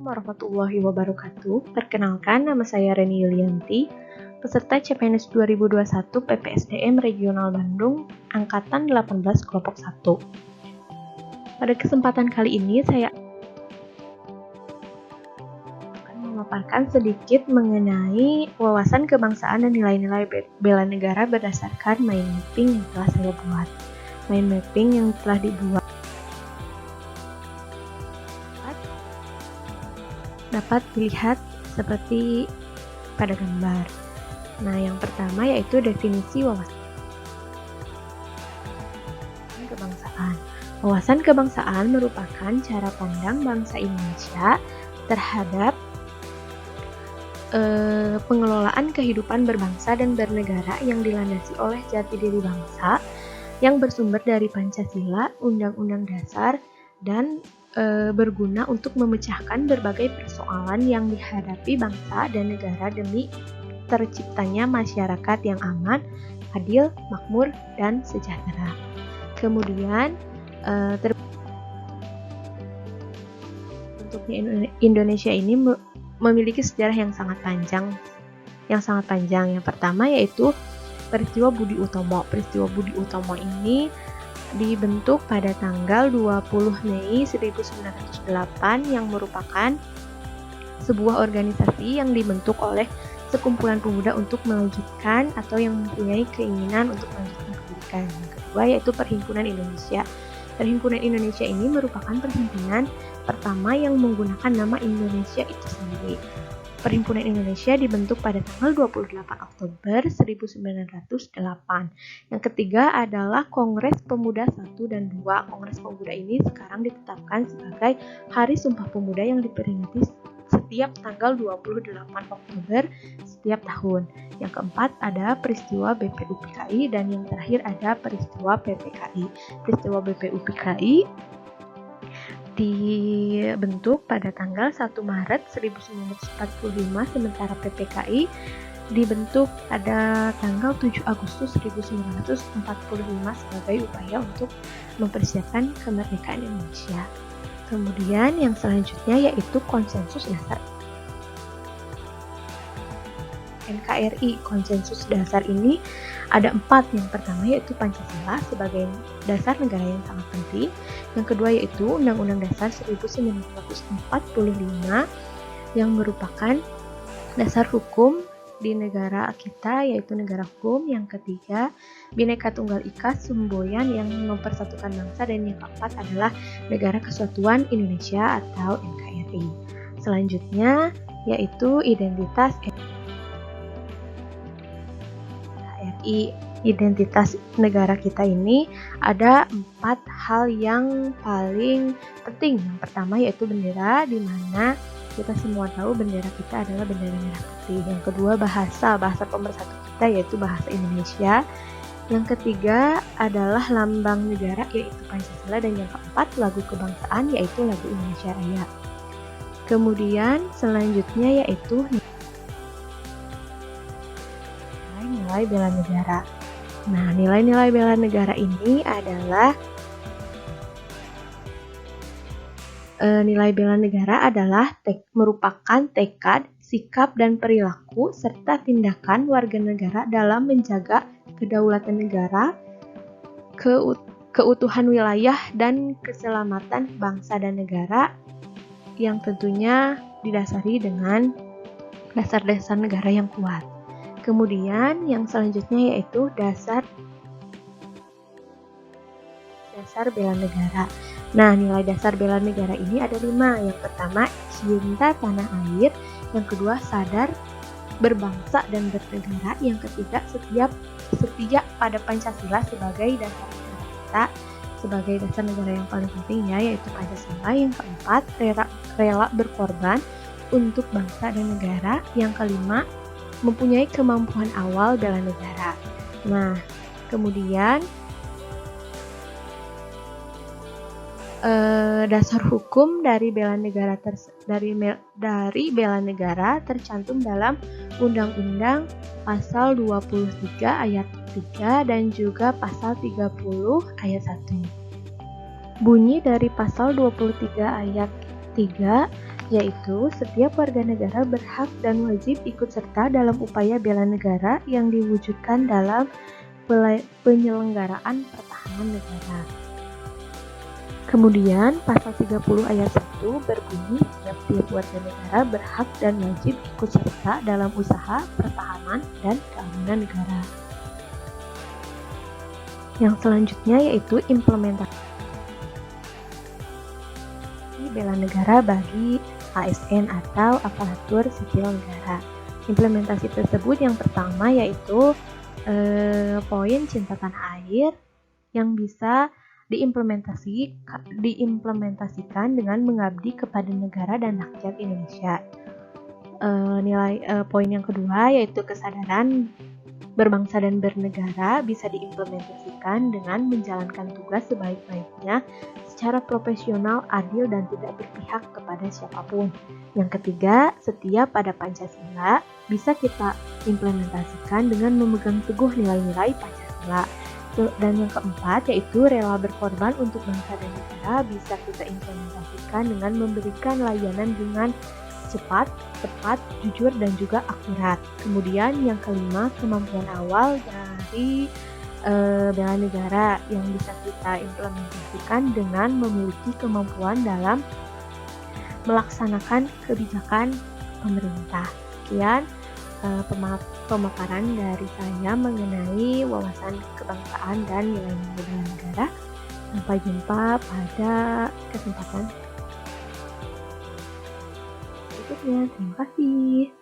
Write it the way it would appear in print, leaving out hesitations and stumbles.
Warahmatullahi wabarakatuh. Perkenalkan, nama saya Reni Yulianti, peserta CPNS 2021 PPSDM Regional Bandung, Angkatan 18 Kelompok 1. Pada kesempatan kali ini, saya akan memaparkan sedikit mengenai wawasan kebangsaan dan nilai-nilai bela negara berdasarkan mind mapping yang telah saya buat. Mind mapping yang telah dibuat dapat dilihat seperti pada gambar. Nah, yang pertama yaitu definisi wawasan kebangsaan. Wawasan kebangsaan merupakan cara pandang bangsa Indonesia terhadap pengelolaan kehidupan berbangsa dan bernegara yang dilandasi oleh jati diri bangsa yang bersumber dari Pancasila, Undang-Undang Dasar, dan berguna untuk memecahkan berbagai persoalan yang dihadapi bangsa dan negara demi terciptanya masyarakat yang aman, adil, makmur, dan sejahtera. Kemudian bentuknya Indonesia ini memiliki sejarah yang sangat panjang. Yang pertama yaitu peristiwa Budi Utomo. Peristiwa Budi Utomo ini dibentuk pada tanggal 20 Mei 1908 yang merupakan sebuah organisasi yang dibentuk oleh sekumpulan pemuda untuk melanjutkan atau yang mempunyai keinginan untuk melanjutkan pendidikan. Yang kedua yaitu Perhimpunan Indonesia. Perhimpunan Indonesia ini merupakan perhimpunan pertama yang menggunakan nama Indonesia itu sendiri. Perhimpunan Indonesia dibentuk pada tanggal 28 Oktober 1908. Yang ketiga adalah Kongres Pemuda 1 dan 2. Kongres Pemuda ini sekarang ditetapkan sebagai Hari Sumpah Pemuda yang diperingati setiap tanggal 28 Oktober setiap tahun. Yang keempat ada peristiwa BPUPKI dan yang terakhir ada peristiwa PPKI. Peristiwa BPUPKI dibentuk pada tanggal 1 Maret 1945, sementara PPKI dibentuk pada tanggal 7 Agustus 1945 sebagai upaya untuk mempersiapkan kemerdekaan Indonesia. Kemudian yang selanjutnya yaitu konsensus dasar NKRI. Konsensus dasar ini ada 4. Yang pertama yaitu Pancasila sebagai dasar negara yang sangat penting. Yang kedua yaitu Undang-Undang Dasar 1945 yang merupakan dasar hukum di negara kita, yaitu negara hukum. Yang ketiga, Bhinneka Tunggal Ika Semboyan yang mempersatukan bangsa, dan yang keempat adalah Negara Kesatuan Indonesia atau NKRI. Selanjutnya yaitu identitas NKRI. Identitas negara kita ini ada 4 hal yang paling penting. Yang pertama yaitu bendera, di mana kita semua tahu bendera kita adalah bendera merah putih. Yang kedua bahasa pemersatu kita yaitu bahasa Indonesia. Yang ketiga adalah lambang negara yaitu Pancasila, dan yang keempat lagu kebangsaan yaitu lagu Indonesia Raya. Kemudian selanjutnya yaitu nilai bela negara. Nah, nilai-nilai bela negara ini adalah nilai bela negara adalah merupakan tekad, sikap, dan perilaku serta tindakan warga negara dalam menjaga kedaulatan negara, keutuhan wilayah, dan keselamatan bangsa dan negara yang tentunya didasari dengan dasar-dasar negara yang kuat. Kemudian yang selanjutnya yaitu dasar bela negara. Nah, nilai dasar bela negara ini ada 5. Yang pertama, cinta tanah air. Yang kedua, sadar berbangsa dan bernegara. Yang ketiga, setia pada Pancasila sebagai dasar negara kita, sebagai dasar negara yang paling penting yaitu Pancasila. Yang keempat, rela berkorban untuk bangsa dan negara. Yang kelima, mempunyai kemampuan awal bela negara. Nah, kemudian dasar hukum dari bela negara tercantum dalam Undang-Undang Pasal 23 ayat 3 dan juga Pasal 30 ayat 1. Bunyi dari Pasal 23 ayat 3 yaitu setiap warga negara berhak dan wajib ikut serta dalam upaya bela negara yang diwujudkan dalam penyelenggaraan pertahanan negara. Kemudian, pasal 30 ayat 1 berbunyi setiap warga negara berhak dan wajib ikut serta dalam usaha pertahanan dan keamanan negara. Yang selanjutnya yaitu implementasi bela negara bagi ASN atau aparatur sipil negara. Implementasi tersebut yang pertama yaitu poin cinta tanah air yang bisa diimplementasikan dengan mengabdi kepada negara dan rakyat Indonesia. Poin yang kedua yaitu kesadaran berbangsa dan bernegara bisa diimplementasikan dengan menjalankan tugas sebaik-baiknya secara profesional, adil, dan tidak berpihak kepada siapapun. Yang ketiga, setia pada Pancasila bisa kita implementasikan dengan memegang teguh nilai-nilai Pancasila. Dan yang keempat yaitu rela berkorban untuk bangsa dan negara bisa kita implementasikan dengan memberikan layanan dengan cepat, tepat, jujur, dan juga akurat. Kemudian yang kelima, kemampuan awal dari bela negara yang bisa kita implementasikan dengan memiliki kemampuan dalam melaksanakan kebijakan pemerintah. Sekian pemaparan dari saya mengenai wawasan kebangsaan dan nilai-nilai bela negara. Sampai jumpa pada kesempatan berikutnya. Terima kasih.